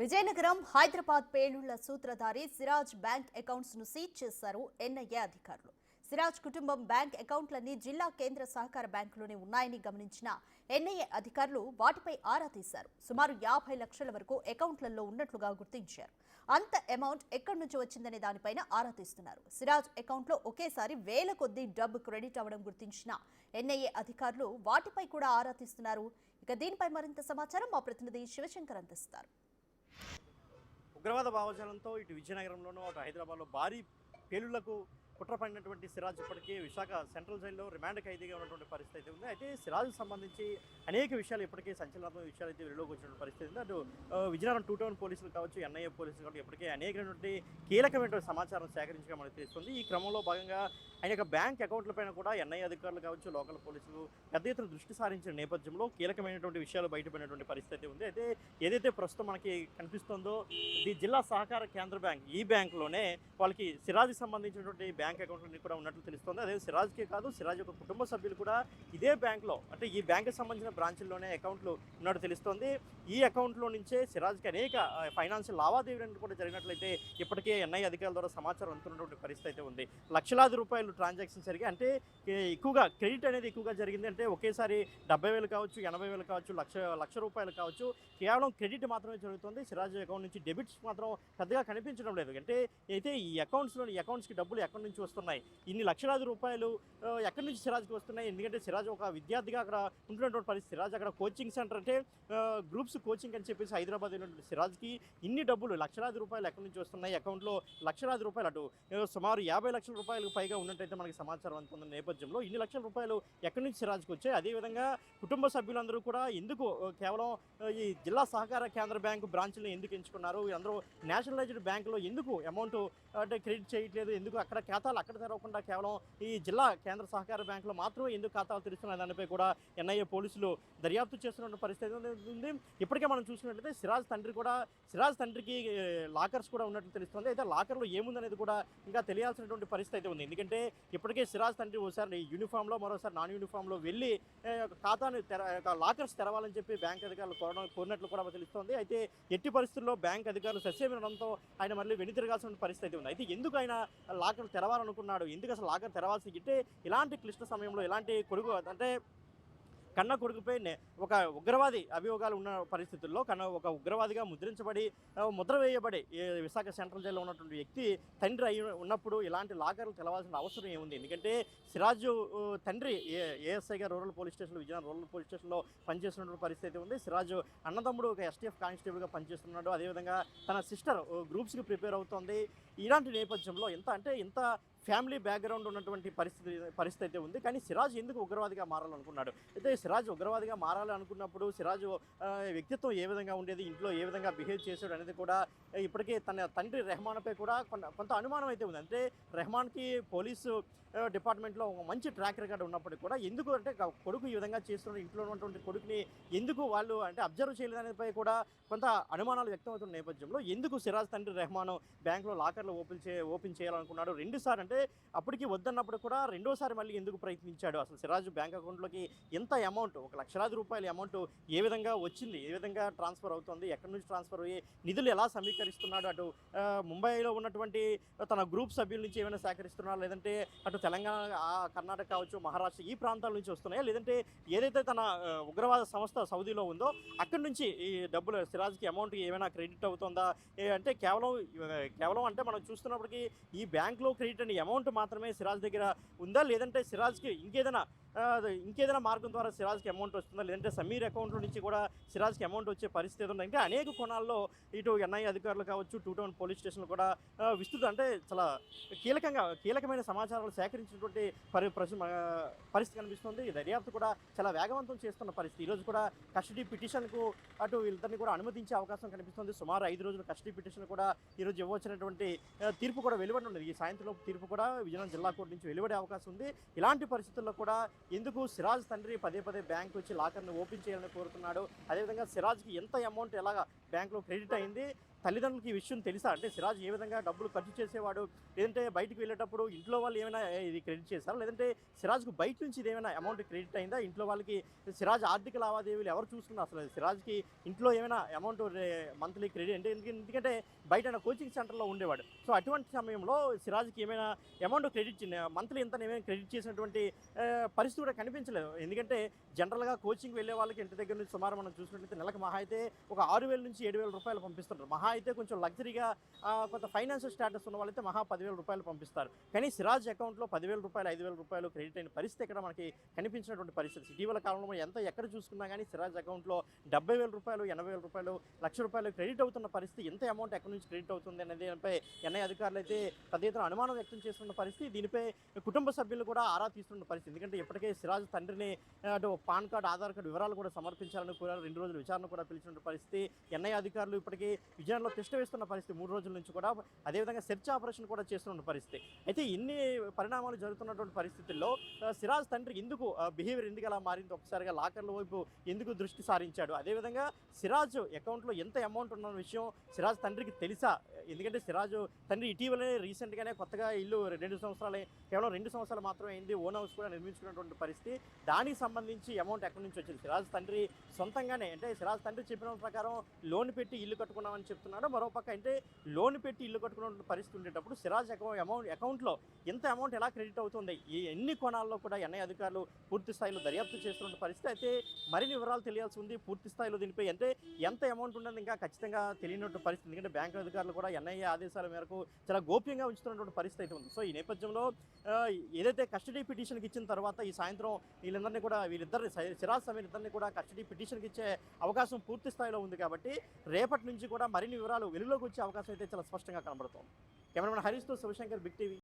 విజయనగరం హైదరాబాద్ పేలుళ్ల సూత్రధారి Siraj bank accounts ను seize చేశారు ఎన్ఐఏ అధికారులు. సిరాజ్ కుటుంబం బ్యాంక్ అకౌంట్లన్నీ జిల్లా కేంద్ర సహకార బ్యాంకులోనే ఉన్నాయని గమనించిన ఎన్ఐఏ అధికారులు వాటిపై ఆరా తీశారు. సుమారు 50 లక్షల వరకు అకౌంట్లలో ఉన్నట్లుగా గుర్తించారు. అంత అమౌంట్ ఎక్కడి నుంచి వచ్చిందనే దానిపైన ఆరా తీస్తున్నారు. సిరాజ్ అకౌంట్లో ఒకేసారి వేల కొద్దీ డబ్బు క్రెడిట్ అవ్వడం గుర్తించిన ఎన్ఐఏ అధికారులు వాటిపై కూడా ఆరా తీస్తున్నారు. ఇక దీనిపై మరింత సమాచారం మా ప్రతినిధి శివశంకర్ అందిస్తారు. ఉగ్రవాద భావజాలంతో ఇటు విజయనగరంలోనూ అటు హైదరాబాద్లో భారీ పేలుళ్లకు కుట్ర పడినటువంటి సిరాజ్ ఇప్పటికీ విశాఖ సెంట్రల్ జైల్లో రిమాండ్ ఖైదీగా ఉన్నటువంటి పరిస్థితి అయితే ఉంది. అయితే సిరాజ్కి సంబంధించి అనేక విషయాలు ఇప్పటికే సంచలనాత్మక విషయాలు అయితే వెలుగులోకి వచ్చినటువంటి పరిస్థితి ఉంది. అటు విజయనగరం 2 టౌన్ పోలీసులు కావచ్చు, ఎన్ఐఏ పోలీసులు కావచ్చు, ఇప్పటికే అనేకమైనటువంటి కీలకమైనటువంటి సమాచారం సేకరించగా మనకు తెలుస్తుంది. ఈ క్రమంలో భాగంగా ఆయన యొక్క బ్యాంక్ అకౌంట్లపైన కూడా ఎన్ఐఏ అధికారులు కావచ్చు, లోకల్ పోలీసులు పెద్ద ఎత్తున దృష్టి సారించిన నేపథ్యంలో కీలకమైనటువంటి విషయాలు బయటపడినటువంటి పరిస్థితి ఉంది. అయితే ఏదైతే ప్రస్తుతం మనకి కనిపిస్తుందో ఈ జిల్లా సహకార కేంద్ర బ్యాంక్, ఈ బ్యాంకులోనే వాళ్ళకి సిరాజ్కి సంబంధించినటువంటి బ్యాంక్ అకౌంట్లన్నీ కూడా ఉన్నట్లు తెలుస్తుంది. అదే సిరాజ్కే కాదు, సిరాజ్ యొక్క కుటుంబ సభ్యులు కూడా ఇదే బ్యాంక్లో, అంటే ఈ బ్యాంకుకి సంబంధించిన బ్రాంచ్ల్లోనే అకౌంట్లు ఉన్నట్టు తెలుస్తోంది. ఈ అకౌంట్లో నుంచే సిరాజ్కి అనేక ఫైనాన్షియల్ లావాదేవీలు కూడా జరిగినట్లయితే ఇప్పటికే ఎన్ఐఏ అధికారుల ద్వారా సమాచారం అందుతున్నటువంటి పరిస్థితి అయితే ఉంది. లక్షలాది రూపాయలు ట్రాన్సాక్షన్ జరిగి, అంటే ఎక్కువగా క్రెడిట్ అనేది ఎక్కువగా జరిగింది. అంటే ఒకేసారి 70,000 కావచ్చు, 80,000 కావచ్చు, లక్ష రూపాయలు కావచ్చు, కేవలం క్రెడిట్ మాత్రమే జరుగుతుంది. సిరాజ్ అకౌంట్ నుంచి డెబిట్స్ మాత్రం పెద్దగా కనిపించడం లేదు. అంటే అయితే ఈ అకౌంట్స్కి డబ్బులు ఎక్కడి నుంచి వస్తున్నాయి, ఇన్ని లక్షలాది రూపాయలు ఎక్కడి నుంచి సిరాజ్కి వస్తున్నాయి? ఎందుకంటే సిరాజ్ ఒక విద్యార్థిగా అక్కడ ఉంటున్నటువంటి పరిస్థితి. సిరాజ్ అక్కడ కోచింగ్ సెంటర్, అంటే గ్రూప్స్ కోచింగ్ అని చెప్పేసి హైదరాబాద్ ఉన్నటువంటి సిరాజ్కి ఇన్ని డబ్బులు లక్షలాది రూపాయలు ఎక్కడి నుంచి వస్తున్నాయి? అకౌంట్లో లక్షలాది రూపాయలు, అటు సుమారు 50 లక్షల రూపాయలకు పైగా ఉన్నట్టయితే మనకి సమాచారం అందుతున్న నేపథ్యంలో ఇన్ని లక్షల రూపాయలు ఎక్కడి నుంచి సిరాజ్కి వచ్చాయి? అదేవిధంగా కుటుంబ సభ్యులందరూ కూడా ఎందుకు కేవలం ఈ జిల్లా సహకార కేంద్ర బ్యాంకు బ్రాంచ్లను ఎందుకు ఎంచుకున్నారు? అందరూ నేషనలైజ్డ్ బ్యాంకులో ఎందుకు అమౌంట్ అంటే క్రెడిట్ చేయట్లేదు? ఎందుకు అక్కడ ఖాతాలు అక్కడ తెరవకుండా కేవలం ఈ జిల్లా కేంద్ర సహకార బ్యాంకులో మాత్రమే ఎందుకు ఖాతాలు తెరుస్తున్న దానిపై కూడా ఎన్ఐఏ పోలీసులు దర్యాప్తు చేస్తున్న పరిస్థితి ఉంది. ఇప్పటికే మనం చూసినట్లయితే సిరాజ్ తండ్రికి లాకర్స్ కూడా ఉన్నట్లు తెలుస్తుంది. అయితే లాకర్లో ఏముందనేది కూడా ఇంకా తెలియాల్సినటువంటి పరిస్థితి అయితే ఉంది. ఎందుకంటే ఇప్పటికే సిరాజ్ తండ్రి ఒకసారి యూనిఫామ్లో, మరోసారి నాన్ యూనిఫామ్లో వెళ్ళి ఖాతాని లాకర్స్ తెరవాలని చెప్పి బ్యాంక్ అధికారులు కోరినట్లు కూడా తెలుస్తోంది. అయితే ఎట్టి పరిస్థితుల్లో బ్యాంక్ అధికారులు సస్యమినడంతో ఆయన మళ్ళీ వెనుతిరగాల్సిన పరిస్థితి ఉంది. అయితే ఎందుకు ఆయన లాకర్ తెరవాలనుకున్నాడు? ఎందుకు అసలు లాకర్ తెరవాల్సి గిట్టే ఇలాంటి క్లిష్ట సమయంలో ఇలాంటి కొడుకు, అంటే కన్న కొడుకుపై ఒక ఉగ్రవాది అభియోగాలు ఉన్న పరిస్థితుల్లో ఒక ఉగ్రవాదిగా ముద్ర వేయబడి విశాఖ సెంట్రల్ జైల్లో ఉన్నటువంటి వ్యక్తి తండ్రి అయి ఉన్నప్పుడు ఇలాంటి లాకర్లు తెలవాల్సిన అవసరం ఏముంది? ఎందుకంటే సిరాజు తండ్రి ఏఎస్ఐగా విజయనగరం రూరల్ పోలీస్ స్టేషన్లో పనిచేస్తున్నటువంటి పరిస్థితి ఉంది. సిరాజు అన్నదమ్ముడు ఒక ఎస్టీఎఫ్ కానిస్టేబుల్గా పనిచేస్తున్నాడు. అదేవిధంగా తన సిస్టర్ గ్రూప్స్కి ప్రిపేర్ అవుతోంది. ఇలాంటి నేపథ్యంలో ఇంత ఫ్యామిలీ బ్యాక్గ్రౌండ్ ఉన్నటువంటి పరిస్థితి అయితే ఉంది. కానీ సిరాజ్ ఎందుకు ఉగ్రవాదిగా మారాలనుకున్నాడు? అయితే సిరాజ్ ఉగ్రవాదిగా మారాలనుకున్నప్పుడు సిరాజ్ వ్యక్తిత్వం ఏ విధంగా ఉండేది, ఇంట్లో ఏ విధంగా బిహేవ్ చేశాడు అనేది కూడా ఇప్పటికే తన తండ్రి రెహమాన్పై కూడా కొంత అనుమానం అయితే ఉంది. అంటే రెహమాన్కి పోలీసు డిపార్ట్మెంట్లో ఒక మంచి ట్రాక్ రికార్డ్ ఉన్నప్పటికీ కూడా ఎందుకు, అంటే కొడుకు ఈ విధంగా చేస్తున్న ఇంట్లో ఉన్నటువంటి కొడుకుని ఎందుకు వాళ్ళు అంటే అబ్జర్వ్ చేయలేదనేపై కూడా కొంత అనుమానాలు వ్యక్తమవుతున్న నేపథ్యంలో ఎందుకు సిరాజ్ తండ్రి రెహమాన్ బ్యాంకులో లాకర్లు ఓపెన్ చేయాలనుకున్నాడు? 2 సార్లు, అంటే అప్పటికి వద్దన్నప్పుడు కూడా రెండోసారి మళ్ళీ ఎందుకు ప్రయత్నించాడు? అసలు సిరాజ్ బ్యాంక్ అకౌంట్లోకి ఎంత అమౌంట్, 1 లక్షలాది రూపాయల అమౌంట్ ఏ విధంగా వచ్చింది, ఏ విధంగా ట్రాన్స్ఫర్ అవుతుంది, ఎక్కడి నుంచి ట్రాన్స్ఫర్ అయ్యి నిధులు ఎలా సమీకరిస్తున్నాడు? అటు ముంబైలో ఉన్నటువంటి తన గ్రూప్ సభ్యుల నుంచి ఏమైనా సేకరిస్తున్నాడు, లేదంటే అటు తెలంగాణ, కర్ణాటక కావచ్చు, మహారాష్ట్ర ఈ ప్రాంతాల నుంచి వస్తున్నాయా, లేదంటే ఏదైతే తన ఉగ్రవాద సంస్థ సౌదీలో ఉందో అక్కడి నుంచి ఈ డబ్బులు సిరాజ్కి అమౌంట్ ఏమైనా క్రెడిట్ అవుతుందా? అంటే కేవలం అంటే మనం చూస్తున్నప్పటికీ ఈ బ్యాంక్లో క్రెడిట్ అనే అమౌంట్ మాత్రమే సిరాజ్ దగ్గర ఉందా, లేదంటే సిరాజ్కి ఇంకేదైనా మార్గం ద్వారా సిరాజ్కి అమౌంట్ వస్తుందా, లేదంటే సమీర్ అకౌంట్లో నుంచి కూడా సిరాజ్కి అమౌంట్ వచ్చే పరిస్థితి ఉంది? అంటే అనేక కోణాల్లో ఇటు ఎన్ఐఏ అధికారులు కావచ్చు, 2 టౌన్ పోలీస్ స్టేషన్లు కూడా విస్తృత, అంటే చాలా కీలకమైన సమాచారాలు సేకరించినటువంటి పరిస్థితి కనిపిస్తుంది. ఈ దర్యాప్తు కూడా చాలా వేగవంతం చేస్తున్న పరిస్థితి. ఈరోజు కూడా కస్టడీ పిటిషన్కు అటు వీళ్ళిద్దరిని కూడా అనుమతించే అవకాశం కనిపిస్తుంది. సుమారు 5 రోజుల కస్టడీ పిటిషన్ కూడా ఈరోజు ఇవ్వచ్చినటువంటి తీర్పు కూడా వెలువడి ఉన్నది. ఈ సాయంత్రం తీర్పు కూడా విజయనగరం జిల్లా కోర్టు నుంచి వెలువడే అవకాశం ఉంది. ఇలాంటి పరిస్థితుల్లో కూడా ఎందుకు సిరాజ్ తండ్రి పదే బ్యాంక్ వచ్చి లాకర్ని ఓపెన్ చేయాలని కోరుతున్నాడు? అదేవిధంగా సిరాజ్కి ఎంత అమౌంట్ ఎలాగా బ్యాంక్లో క్రెడిట్ అయింది, తల్లిదండ్రులకి ఈ విషయం తెలుసా? అంటే సిరాజ్ ఏ విధంగా డబ్బులు ఖర్చు చేసేవాడు, లేదంటే బయటికి వెళ్ళేటప్పుడు ఇంట్లో వాళ్ళు ఏమైనా ఇది క్రెడిట్ చేశారా, లేదంటే సిరాజ్కు బయట నుంచి ఇది ఏమైనా అమౌంట్ క్రెడిట్ అయిందా? ఇంట్లో వాళ్ళకి సిరాజ్ ఆర్థిక లావాదేవీలు ఎవరు చూసుకున్నారు? అసలు సిరాజ్కి ఇంట్లో ఏమైనా అమౌంట్ మంత్లీ క్రెడిట్ అంటే ఎందుకంటే బయట కోచింగ్ సెంటర్లో ఉండేవాడు. సో అటువంటి సమయంలో సిరాజ్కి ఏమైనా అమౌంట్ క్రెడిట్ మంత్లీ ఇంత ఏమైనా క్రెడిట్ చేసినటువంటి పరిస్థితి కూడా కనిపించలేదు. ఎందుకంటే జనరల్గా కోచింగ్ వెళ్ళే వాళ్ళకి ఇంటి దగ్గర నుంచి సుమారు మనం చూసినట్లయితే నెలకు మహా అయితే ఒక 6,000 నుంచి 7,000 రూపాయలు పంపిస్తుంటారు. మహా అయితే కొంచెం లగ్జరీగా కొంత ఫైనాన్షియల్ స్టేటస్ ఉన్న వాళ్ళైతే మహా 10,000 రూపాయలు పంపిస్తారు. కానీ సిరాజ్ అకౌంట్లో 10,000 రూపాయలు 5,000 రూపాయలు క్రెడిట్ అయిన పరిస్థితి ఇక్కడ మనకి కనిపించినటువంటి పరిస్థితి. ఇటీవల కాలంలో ఎక్కడ చూసుకున్నా కానీ సిరాజ్ అకౌంట్లో 70,000 రూపాయలు, 80,000 రూపాయలు, ₹1,00,000 క్రెడిట్ అవుతున్న పరిస్థితి. ఎంత అమౌంట్ ఎక్కడి నుంచి క్రెడిట్ అవుతుంది అనేది దానిపై ఎన్ఐ అధికారులు అయితే పెద్ద ఎత్తున అనుమానం వ్యక్తం చేస్తున్న పరిస్థితి. దీనిపై కుటుంబ సభ్యులు కూడా ఆరా తీస్తున్న పరిస్థితి. ఎందుకంటే ఇప్పటికే సిరాజ్ తండ్రిని అటు పాన్ కార్డు, ఆధార్ కార్డు వివరాలు కూడా సమర్పించాలని కోరారు. 2 రోజులు విచారణ కూడా పిలిచిన పరిస్థితి. ఎన్ఐ అధికారులు ఇప్పటికీ విజయనగరంలో టెస్ట్ వేస్తున్న పరిస్థితి. 3 రోజుల నుంచి కూడా అదేవిధంగా సెర్చ్ ఆపరేషన్ కూడా చేస్తున్న పరిస్థితి. అయితే ఇన్ని పరిణామాలు జరుగుతున్నటువంటి పరిస్థితుల్లో సిరాజ్ తండ్రి ఎందుకు బిహేవియర్ ఎందుకు అలా మారింది, ఒకసారిగా లాకర్ల వైపు ఎందుకు దృష్టి సారించాడు, అదేవిధంగా సిరాజ్ అకౌంట్లో ఎంత అమౌంట్ ఉన్న విషయం సిరాజ్ తండ్రికి తెలుసా? ఎందుకంటే సిరాజ్ తండ్రి ఇటీవలే రీసెంట్గానే కొత్తగా ఇల్లు 2 సంవత్సరాలే, కేవలం 2 సంవత్సరాలు మాత్రమే అయింది, ఓన్ హౌస్ కూడా నిర్మించుకున్నటువంటి పరిస్థితి. దానికి సంబంధించి అమౌంట్ ఎక్కడి నుంచి వచ్చింది? సిరాజ్ తండ్రి సొంతంగానే, అంటే సిరాజ్ తండ్రి చెప్పిన ప్రకారం లోన్ పెట్టి ఇల్లు కట్టుకున్నామని చెప్తున్నాడు. మరోపక్క అంటే లోన్ పెట్టి ఇల్లు కట్టుకున్న పరిస్థితి ఉండేటప్పుడు సిరాజ్ అకౌంట్లో ఎంత అమౌంట్ ఎలా క్రెడిట్ అవుతుంది, ఈ ఎన్ని కోణాల్లో కూడా ఎన్ఐ అధికారులు పూర్తి స్థాయిలో దర్యాప్తు చేస్తున్న పరిస్థితి. అయితే మరిన్ని వివరాలు తెలియాల్సి ఉంది పూర్తి స్థాయిలో దీనిపై. అంటే ఎంత అమౌంట్ ఉన్నది ఇంకా ఖచ్చితంగా తెలియనటువంటి పరిస్థితి. ఎందుకంటే బ్యాంకు అధికారులు కూడా ఎన్ఐఏ ఆదేశాల మేరకు చాలా గోప్యంగా ఉంచుతున్నటువంటి పరిస్థితి అయితే ఉంది. సో ఈ నేపథ్యంలో ఏదైతే కస్టడీ పిటిషన్కి ఇచ్చిన తర్వాత ఈ సాయంత్రం వీళ్ళిద్దరిని సిరాజ్ సమీర్ ఇద్దరిని కూడా కస్టడీ పిటిషన్కి ఇచ్చే అవకాశం పూర్తి స్థాయిలో ఉంది. కాబట్టి రేపటి నుంచి కూడా మరిన్ని వివరాలు వెలుగులోకి వచ్చే అవకాశం అయితే చాలా స్పష్టంగా కనబడుతోంది. కెమెరామెన్ హరీష్తో శివశంకర్, బిగ్ టీవీ.